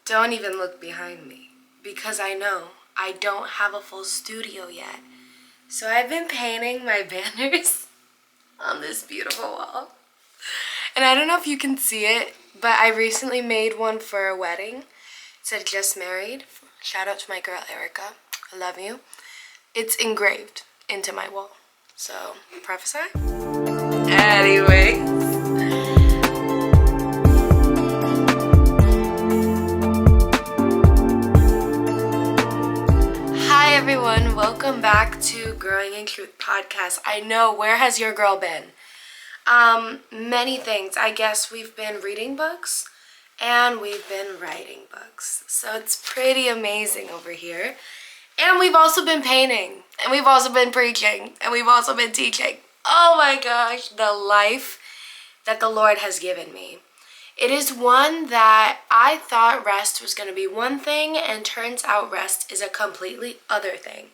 don't even look behind me because I know I don't have a full studio yet. So I've been painting my banners on this beautiful wall. And I don't know if you can see it, but I recently made one for a wedding. It said just married. Shout out to my girl Erica. I love you. It's engraved into my wall. So, prophesy? Anyway. Hi everyone, welcome back to Growing in Truth podcast. I know, where has your girl been? Many things. I guess we've been reading books and we've been writing books. So it's pretty amazing over here. And we've also been painting and we've also been preaching and we've also been teaching. Oh my gosh, the life that the Lord has given me. It is one that I thought rest was going to be one thing, and turns out rest is a completely other thing.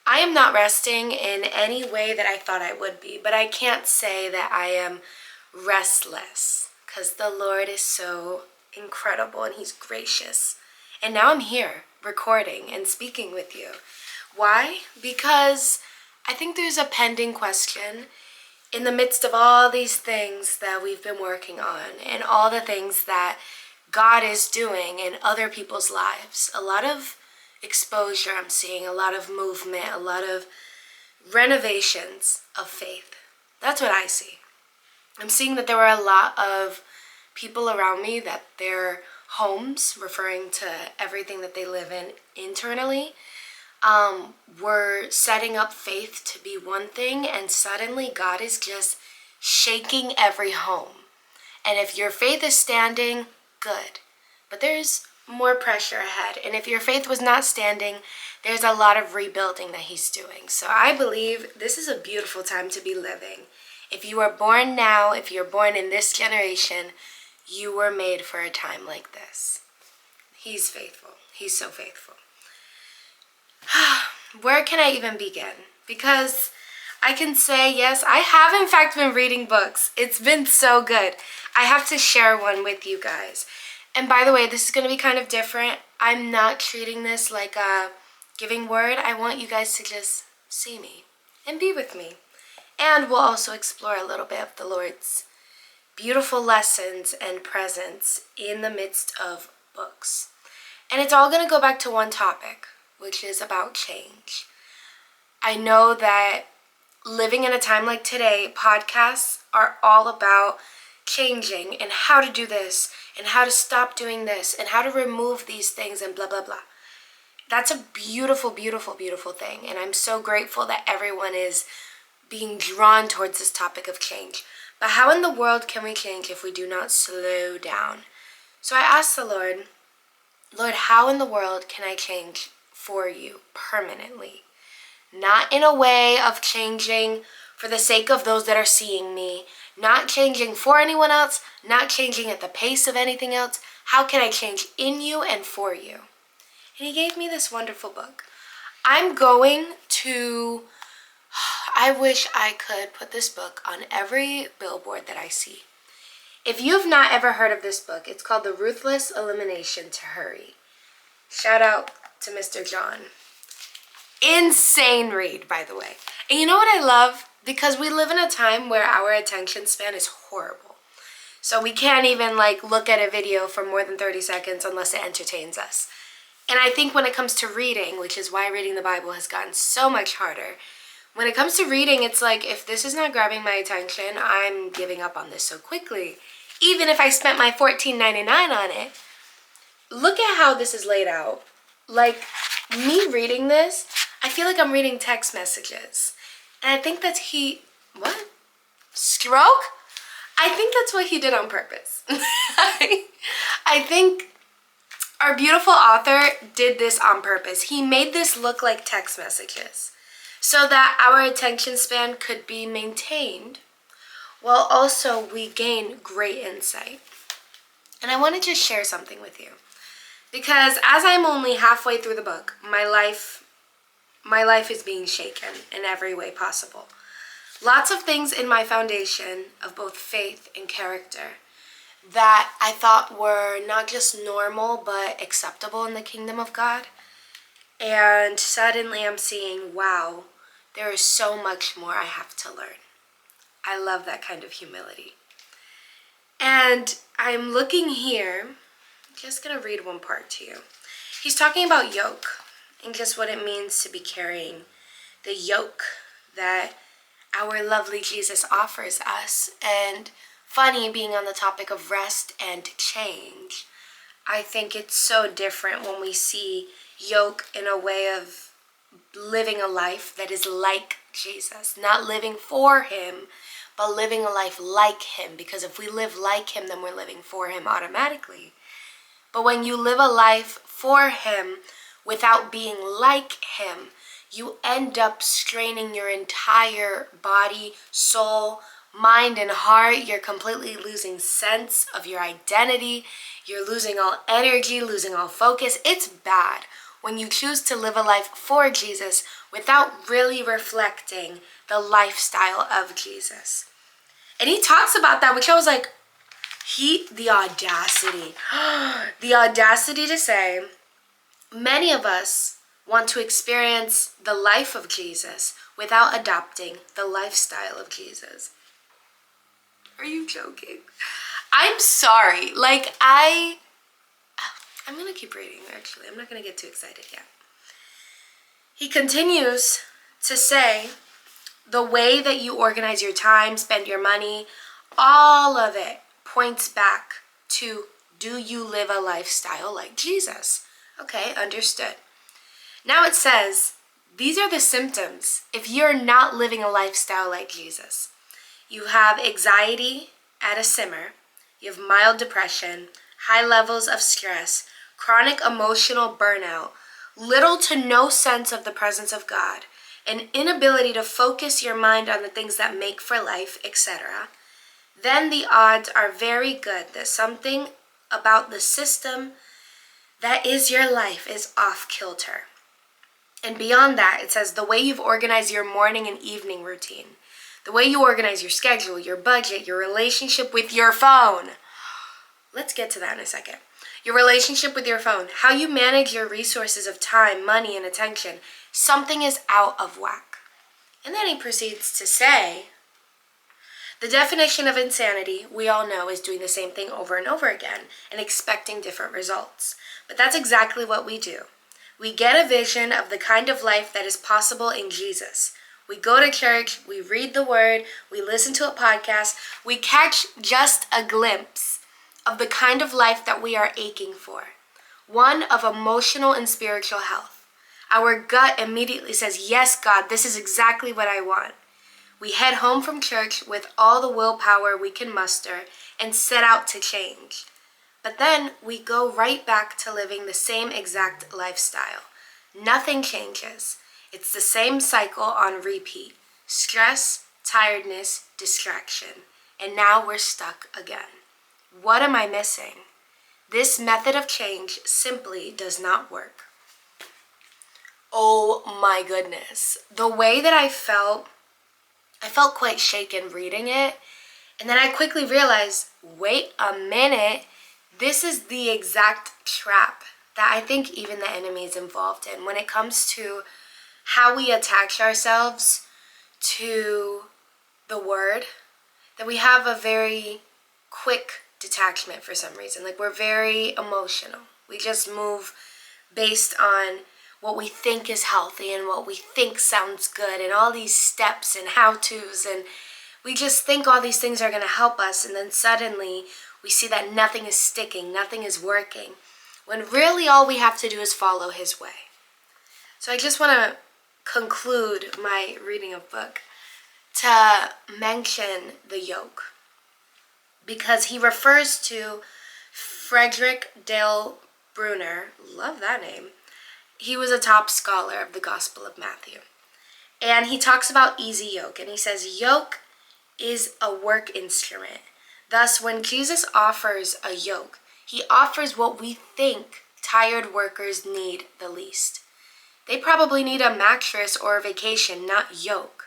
I am not resting in any way that I thought I would be, but I can't say that I am restless because the Lord is so incredible and He's gracious. And now I'm here recording and speaking with you. Why? Because I think there's a pending question in the midst of all these things that we've been working on and all the things that God is doing in other people's lives. A lot of exposure I'm seeing, a lot of movement, a lot of renovations of faith. That's what I see. I'm seeing that there were a lot of people around me that their homes, referring to everything that they live in internally, were setting up faith to be one thing, and suddenly God is just shaking every home. And if your faith is standing, good. But there's more pressure ahead. And if your faith was not standing, there's a lot of rebuilding that He's doing. So I believe this is a beautiful time to be living. If you are born now, if you're born in this generation, you were made for a time like this. He's faithful. He's so faithful. Where can I even begin? Because I can say, yes, I have in fact been reading books. It's been so good. I have to share one with you guys. And by the way, this is going to be kind of different. I'm not treating this like a giving word. I want you guys to just see me and be with me. And we'll also explore a little bit of the Lord's beautiful lessons and presence in the midst of books. And it's all going to go back to one topic, which is about change. I know that living in a time like today, podcasts are all about changing and how to do this and how to stop doing this and how to remove these things and blah, blah, blah. That's a beautiful, beautiful, beautiful thing. And I'm so grateful that everyone is being drawn towards this topic of change. But how in the world can we change if we do not slow down? So I asked the Lord, how in the world can I change for you permanently? Not in a way of changing for the sake of those that are seeing me, not changing for anyone else, not changing at the pace of anything else. How can I change in you and for you? And He gave me this wonderful book. I wish I could put this book on every billboard that I see. If you've not ever heard of this book, it's called The Ruthless Elimination to Hurry. Shout out to Mr. John. Insane read, by the way. And you know what I love? Because we live in a time where our attention span is horrible. So we can't even look at a video for more than 30 seconds unless it entertains us. And I think when it comes to reading, which is why reading the Bible has gotten so much harder, when it comes to reading, it's like, if this is not grabbing my attention, I'm giving up on this so quickly. Even if I spent my $14.99 on it. Look at how this is laid out. Me reading this, I feel like I'm reading text messages. And I think that's what? Stroke? I think that's what He did on purpose. I think our beautiful author did this on purpose. He made this look like text messages so that our attention span could be maintained while also we gain great insight. And I want to just share something with you. Because as I'm only halfway through the book, my life is being shaken in every way possible. Lots of things in my foundation of both faith and character that I thought were not just normal but acceptable in the kingdom of God. And suddenly I'm seeing, wow, there is so much more I have to learn. I love that kind of humility. And I'm looking here, I'm just going to read one part to you. He's talking about yoke and just what it means to be carrying the yoke that our lovely Jesus offers us. And funny, being on the topic of rest and change, I think it's so different when we see yoke in a way of living a life that is like Jesus, not living for him, but living a life like him. Because if we live like him, then we're living for him automatically. But when you live a life for him without being like him, you end up straining your entire body, soul, mind, and heart. You're completely losing sense of your identity. You're losing all energy, losing all focus. It's bad when you choose to live a life for Jesus without really reflecting the lifestyle of Jesus. And he talks about that, which I was like, the audacity. The audacity to say, many of us want to experience the life of Jesus without adopting the lifestyle of Jesus. Are you joking? I'm sorry. I'm going to keep reading, actually. I'm not going to get too excited yet. He continues to say, the way that you organize your time, spend your money, all of it points back to, do you live a lifestyle like Jesus? Okay, understood. Now it says, these are the symptoms if you're not living a lifestyle like Jesus. You have anxiety at a simmer. You have mild depression, high levels of stress, chronic emotional burnout, little to no sense of the presence of God, an inability to focus your mind on the things that make for life, etc., then the odds are very good that something about the system that is your life is off kilter. And beyond that, it says the way you've organized your morning and evening routine, the way you organize your schedule, your budget, your relationship with your phone. Let's get to that in a second. Your relationship with your phone, how you manage your resources of time, money, and attention. Something is out of whack. And then he proceeds to say, the definition of insanity, we all know, is doing the same thing over and over again and expecting different results. But that's exactly what we do. We get a vision of the kind of life that is possible in Jesus. We go to church, we read the word, we listen to a podcast, we catch just a glimpse of the kind of life that we are aching for. One of emotional and spiritual health. Our gut immediately says, yes, God, this is exactly what I want. We head home from church with all the willpower we can muster and set out to change. But then we go right back to living the same exact lifestyle. Nothing changes. It's the same cycle on repeat. Stress, tiredness, distraction. And now we're stuck again. What am I missing? This method of change simply does not work. Oh my goodness. The way that I felt quite shaken reading it. And then I quickly realized, wait a minute, this is the exact trap that I think even the enemy is involved in when it comes to how we attach ourselves to the word, that we have a very quick detachment for some reason. Like, we're very emotional. We just move based on what we think is healthy and what we think sounds good and all these steps and how-tos, and we just think all these things are going to help us, and then suddenly we see that nothing is sticking, nothing is working, when really all we have to do is follow his way. So I just want to conclude my reading of book to mention the yoke, because he refers to Frederick Dale Bruner, love that name. He was a top scholar of the Gospel of Matthew. And he talks about easy yoke, and he says, yoke is a work instrument. Thus, when Jesus offers a yoke, he offers what we think tired workers need the least. They probably need a mattress or a vacation, not yoke.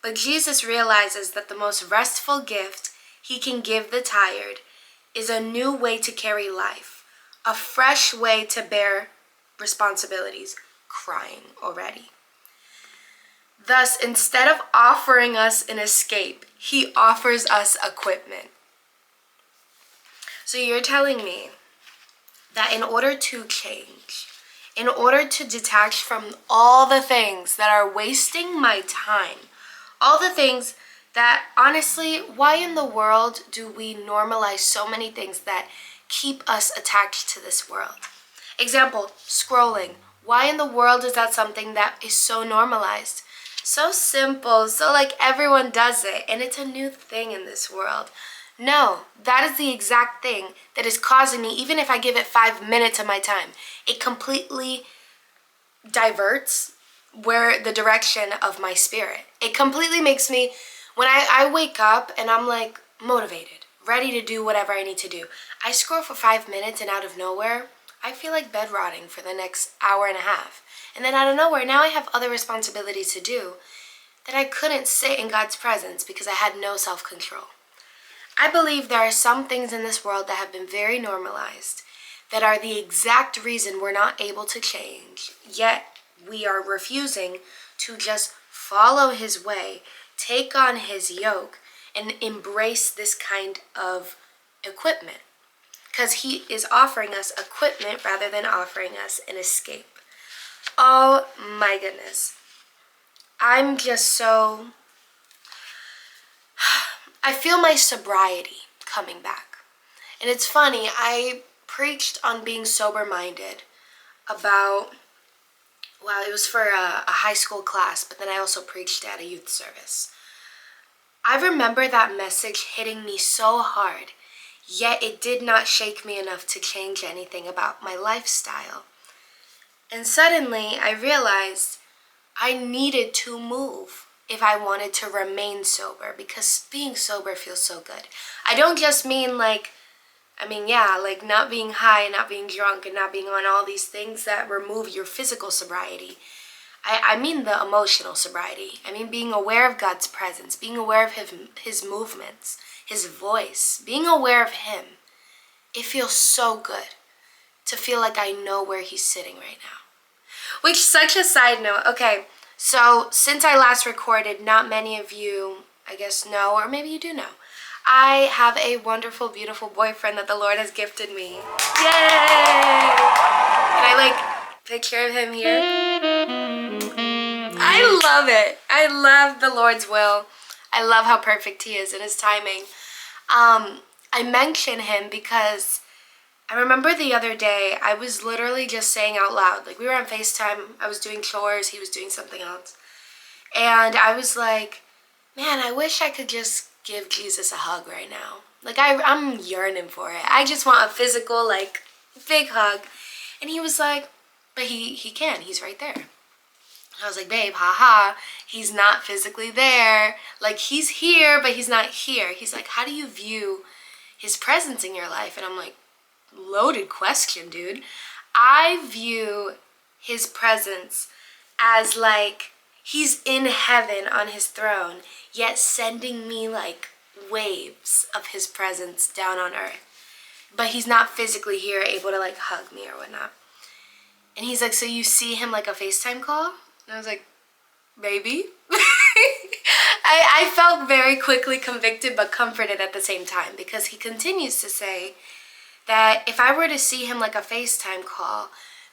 But Jesus realizes that the most restful gift he can give the tired is a new way to carry life, a fresh way to bear responsibilities. Crying already. Thus, instead of offering us an escape, he offers us equipment. So you're telling me that in order to change, in order to detach from all the things that are wasting my time, all the things that, honestly, why in the world do we normalize so many things that keep us attached to this world? Example, scrolling. Why in the world is that something that is so normalized? So simple, so like everyone does it, and it's a new thing in this world. No, that is the exact thing that is causing me, even if I give it 5 minutes of my time, it completely diverts where the direction of my spirit. It completely makes me, when I wake up and I'm like motivated, ready to do whatever I need to do, I scroll for 5 minutes and out of nowhere, I feel like bed rotting for the next hour and a half. And then out of nowhere, now I have other responsibilities to do that I couldn't sit in God's presence because I had no self-control. I believe there are some things in this world that have been very normalized that are the exact reason we're not able to change, yet we are refusing to just follow his way, take on his yoke, and embrace this kind of equipment. Because he is offering us equipment rather than offering us an escape. Oh my goodness. I'm just so... I feel my sobriety coming back. And it's funny, I preached on being sober-minded about, well, it was for a high school class, but then I also preached at a youth service. I remember that message hitting me so hard, yet it did not shake me enough to change anything about my lifestyle. And suddenly I realized I needed to move if I wanted to remain sober, because being sober feels so good. I don't just mean like not being high and not being drunk and not being on all these things that remove your physical sobriety. I mean the emotional sobriety. I mean being aware of God's presence, being aware of his movements, his voice, being aware of him. It feels so good to feel like I know where he's sitting right now. Which, such a side note, okay, so since I last recorded, not many of you, I guess, know, or maybe you do know, I have a wonderful, beautiful boyfriend that the Lord has gifted me. Yay! Can I, picture of him here? I love it. I love the Lord's will. I love how perfect he is in his timing. I mention him because I remember the other day, I was literally just saying out loud, like we were on FaceTime, I was doing chores, he was doing something else. And I was like, man, I wish I could just give Jesus a hug right now. Like I'm yearning for it. I just want a physical, like, big hug. And he was like, but he can, he's right there. And I was like, babe, haha, he's not physically there. Like, he's here, but he's not here. He's like, how do you view his presence in your life? And I'm like, loaded question, dude. I view his presence as like he's in heaven on his throne, yet sending me like waves of his presence down on earth. But he's not physically here able to like hug me or whatnot. And he's like, so you see him like a FaceTime call? And I was like, maybe. I felt very quickly convicted but comforted at the same time, because he continues to say that if I were to see him like a FaceTime call,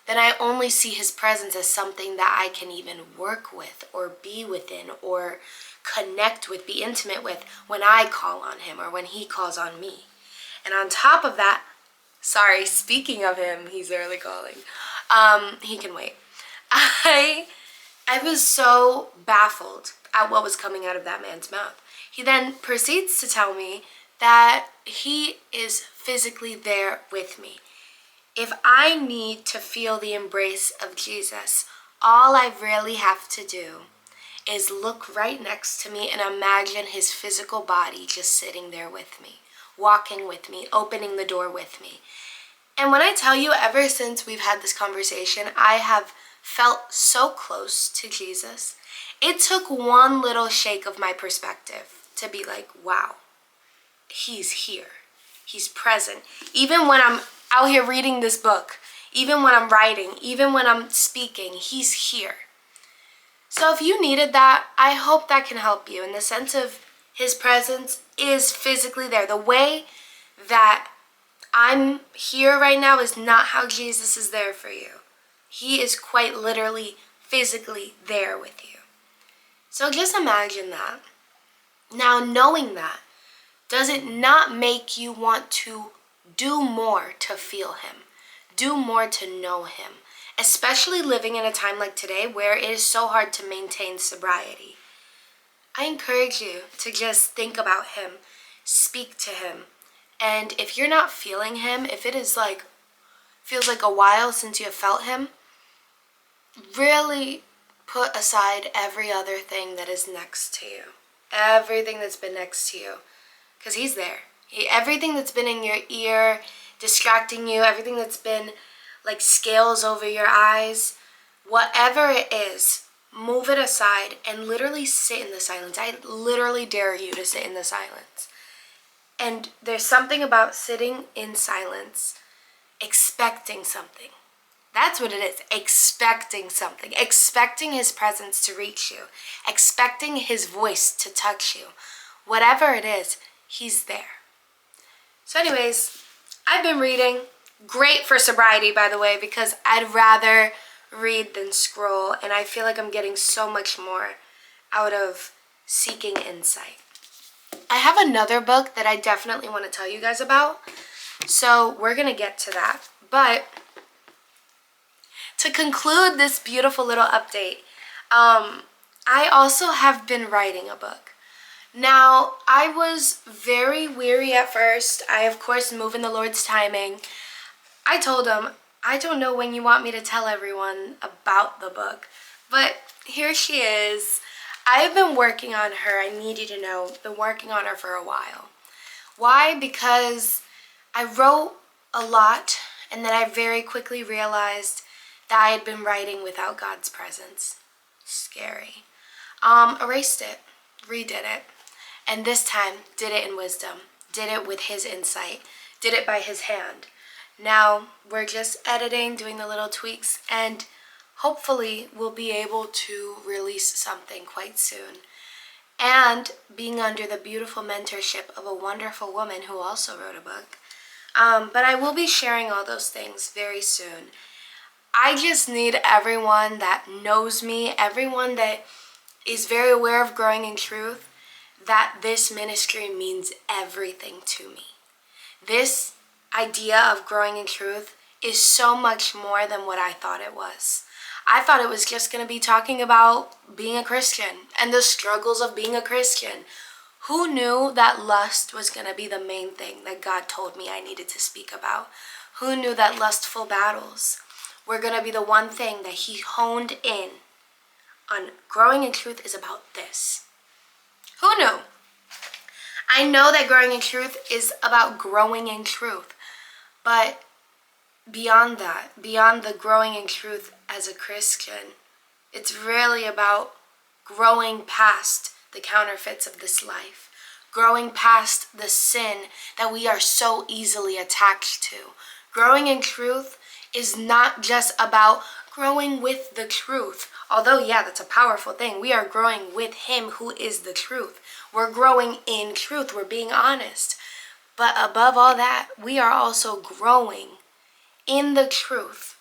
then I only see his presence as something that I can even work with or be within or connect with, be intimate with when I call on him or when he calls on me. And on top of that, sorry, speaking of him, he's early calling. He can wait. I was so baffled at what was coming out of that man's mouth. He then proceeds to tell me that he is physically there with me. If I need to feel the embrace of Jesus, all I really have to do is look right next to me and imagine his physical body just sitting there with me, walking with me, opening the door with me. And when I tell you, ever since we've had this conversation, I have felt so close to Jesus. It took one little shake of my perspective to be like, wow, he's here. He's present. Even when I'm out here reading this book, even when I'm writing, even when I'm speaking, he's here. So if you needed that, I hope that can help you in the sense of his presence is physically there. The way that I'm here right now is not how Jesus is there for you. He is quite literally, physically there with you. So just imagine that. Now, knowing that, does it not make you want to do more to feel him? Do more to know him? Especially living in a time like today where it is so hard to maintain sobriety. I encourage you to just think about him, speak to him. And if you're not feeling him, if it is like, feels like a while since you have felt him, really put aside every other thing that is next to you. Everything that's been next to you. Because he's there. Everything that's been in your ear, distracting you, everything that's been like scales over your eyes, whatever it is, move it aside and literally sit in the silence. I literally dare you to sit in the silence. And there's something about sitting in silence, expecting something. That's what it is, expecting something. Expecting his presence to reach you. Expecting his voice to touch you. Whatever it is, he's there. So anyways, I've been reading. Great for sobriety, by the way, because I'd rather read than scroll. And I feel like I'm getting so much more out of seeking insight. I have another book that I definitely want to tell you guys about. So we're going to get to that. But to conclude this beautiful little update, I also have been writing a book. Now, I was very weary at first. I, of course, move in the Lord's timing. I told him, I don't know when you want me to tell everyone about the book, but here she is. I've been working on her. I need you to know, been working on her for a while. Why? Because I wrote a lot, and then I very quickly realized that I had been writing without God's presence. Scary. Erased it, redid it, and this time did it in wisdom, did it with his insight, did it by his hand. Now we're just editing, doing the little tweaks, and hopefully we'll be able to release something quite soon. And being under the beautiful mentorship of a wonderful woman who also wrote a book. But I will be sharing all those things very soon. I just need everyone that knows me, everyone that is very aware of growing in truth, that this ministry means everything to me. This idea of growing in truth is so much more than what I thought it was. I thought it was just going to be talking about being a Christian and the struggles of being a Christian. Who knew that lust was going to be the main thing that God told me I needed to speak about? Who knew that lustful battles were going to be the one thing that he honed in on? Growing in truth is about this. Who knew? I know that growing in truth is about growing in truth, but beyond that, beyond the growing in truth as a Christian, it's really about growing past the counterfeits of this life, growing past the sin that we are so easily attached to. Growing in truth is not just about growing with the truth. Although, yeah, that's a powerful thing. We are growing with him who is the truth. We're growing in truth. We're being honest. But above all that, we are also growing in the truth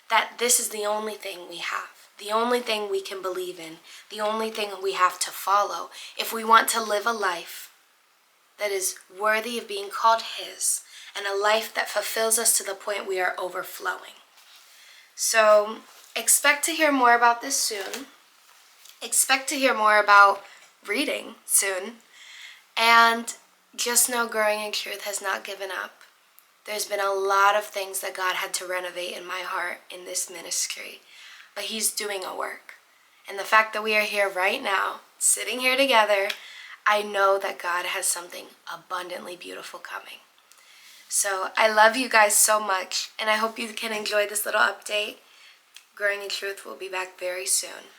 that this is the only thing we have, the only thing we can believe in, the only thing we have to follow if we want to live a life that is worthy of being called his, and a life that fulfills us to the point we are overflowing. So expect to hear more about this soon. Expect to hear more about reading soon. And just know growing in truth has not given up. There's been a lot of things that God had to renovate in my heart in this ministry. But he's doing a work. And the fact that we are here right now, sitting here together, I know that God has something abundantly beautiful coming. So I love you guys so much, and I hope you can enjoy this little update. Growing in Truth will be back very soon.